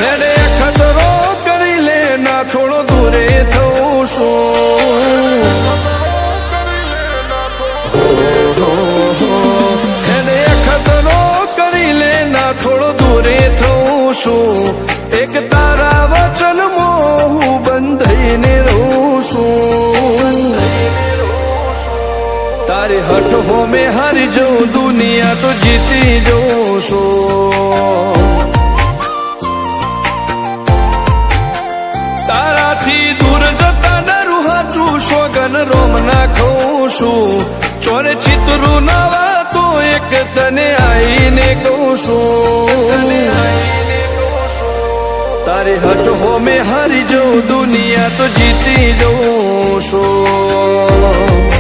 હેડે ખતરો કરી લે ના થોડો દૂરે થવું શું હેડે ખતરો કરી લે ના થોડો દૂરે થવું શું એક તારા વચનમાં હું બંધાઈને રહું છું તારી હઠ હો મેં હારી જઉં દુનિયા તો જીતી જઉં છું તારાથી દૂર જતા ડરું હાચું સોગન રોમ ના ખઉં છું ચોરે ચિતરું નવા તો એક તને આઈને કહું છું તારી હઠ હો મેં હારી જઉં દુનિયા તો જીતી જઉં છું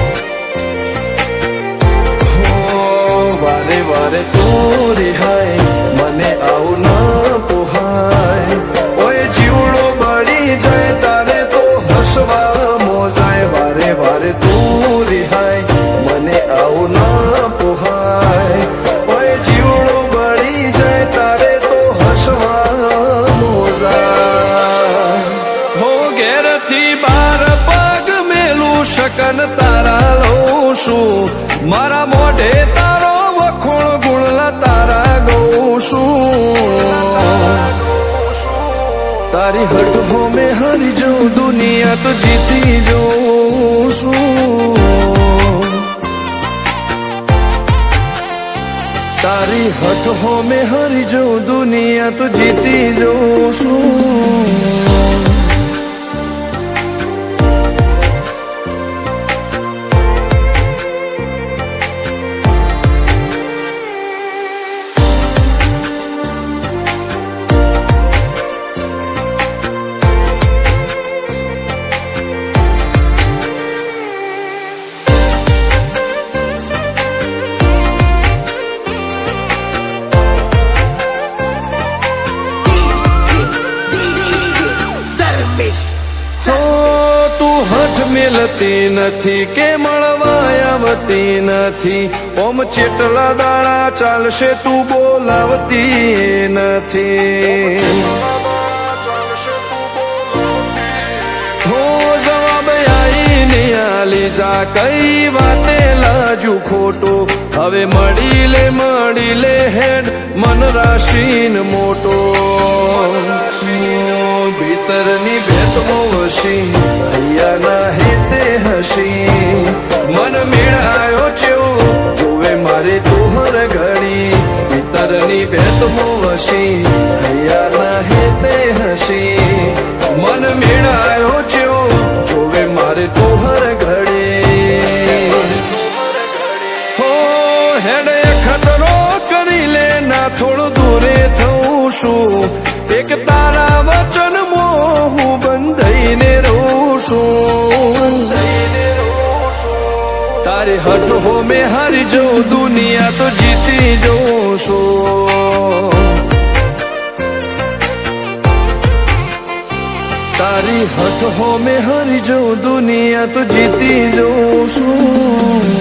વારે વારે તું રિહાય મને આવું ન પોહાય ઓય જીવડો બળી જાય તારે તો હસવા મોજાય વારે વારે તું રિહાય મને આવું ન પોહાય ઓય જીવડો બળી જાય તારે તો હસવા મોજાય હો ઘેરથી બાર પગ મેલું શકન તારા લઉં છું મારા મોઢે તારો વખોણ ગુણલા તારા ગઉં છું તારી હઠ હો મેં હારી જઉં દુનિયા તો જીતી જઉં છું તારી હઠ હો મેં હારી જઉં દુનિયા તો જીતી જઉં છું મેલતી નથી કે મળવા આવતી નથી ઓમ ચેટલા દાડા ચાલશે તું બોલાવતી નથી હો જવાબ આઈને આલી જા કઈ વાતે લાજુ ખોટો હવે મળી લે હેડ મન રાશીન મોટો ભીતરની ભેટમાં વસી હૈયાના હેતે હસી મન મેળાયો ચેવો જોવે મારે તોહર ઘડી ભીતરની ભેટમાં વસી હૈયાના હેતે હસી મન મેળાયો ચેવો જોવે મારે તોહર ઘડી હો હેડે ખતરો કરી લે ના થોડું દૂરે થવું શું એક તારા વચનમાં હું બંધાઈને રહું છું તારી હઠ હો મેં હારી જઉં દુનિયા તો જીતી જઉં છું તારી હઠ હો મેં હારી જઉં દુનિયા તો જીતી જઉં છું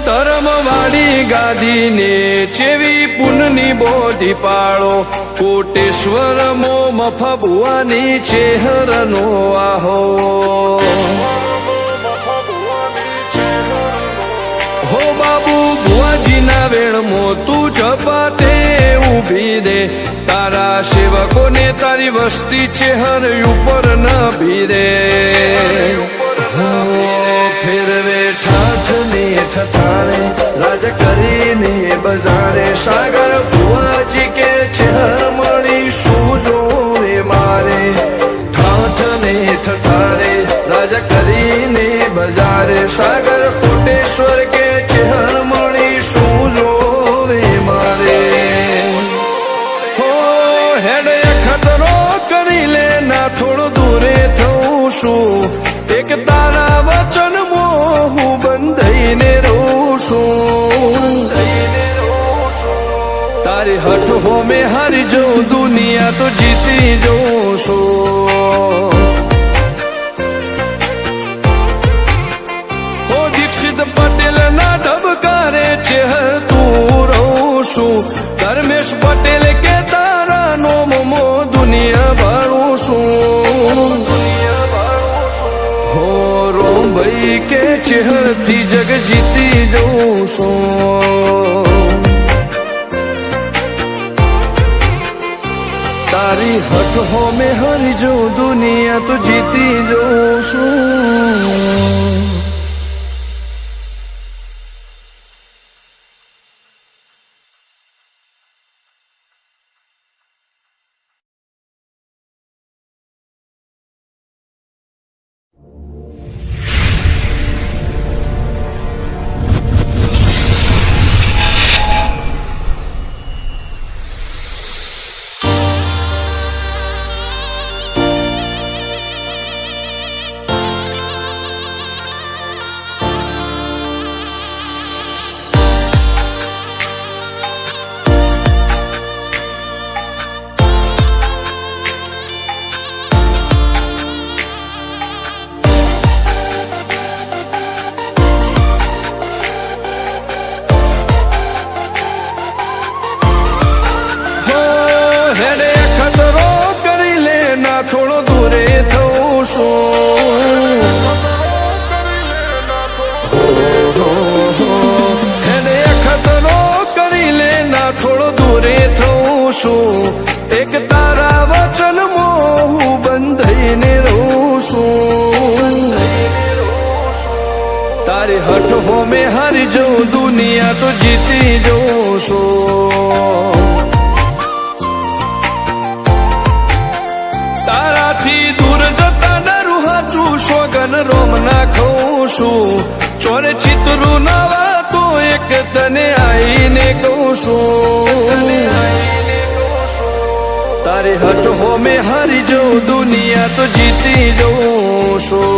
ધર્મવાળી ગાદીને ચેવી પુનની બોધી પાળો કોટેશ્વર મો મફા ભુવાની ચેહરનો આહો હો બાબુ ભુવાજીના વેણમો તું ઝપાટે ઊભી રે તારા સેવકોને તારી વસ્તી ચેહર ઉપર ન ભીરે ફેરવે ઠાઠ ને ઠઠારે રાજ કરીને બજારે સાગર ભુવાજી કે ચેહર મળી શું જોવે મારે ઠાઠ ને ઠઠારે રાજ કરીને બજારે સાગર કોટેશ્વર કે ચેહર મળી શું જોવે મારે હો હેડે ખતરો કરી લે ના થોડો દૂરે થઉં છું એક તારા વચનમાં હું બંધાઈને રહું છું તારી હઠ હોમે હારી જઉં દુનિયા તો જીતી જઉં છું હો દીક્ષિત પટેલ ના ધબકારે છે તું રહું છું ધર્મેશ પટેલ કે તારા નોમો દુનિયા ભાળું છું હો રોમ ભાઈ કે ચેહરથી જગ જીતી જઉં છું તારી હઠ હોમે હારી જઉં દુનિયા તો જીતી જઉં છું થોડો દૂરે થઉં છું હેડે ખતરો કરી લે ના થોડો દૂરે થઉં છું એક તારા વચનમાં હું બંધાઈને રહું છું તારી હઠ હોમે હારી જઉં દુનિયા તો જીતી જઉં છું તારાથી દૂર જતા ડરું હાચું સોગન રોમ ના ખઉં છું ચોરે ચિતરું નવા તો એક તને આઈને કહું છું તારી હઠ હોમે હારી જઉં દુનિયા તો જીતી જઉં છું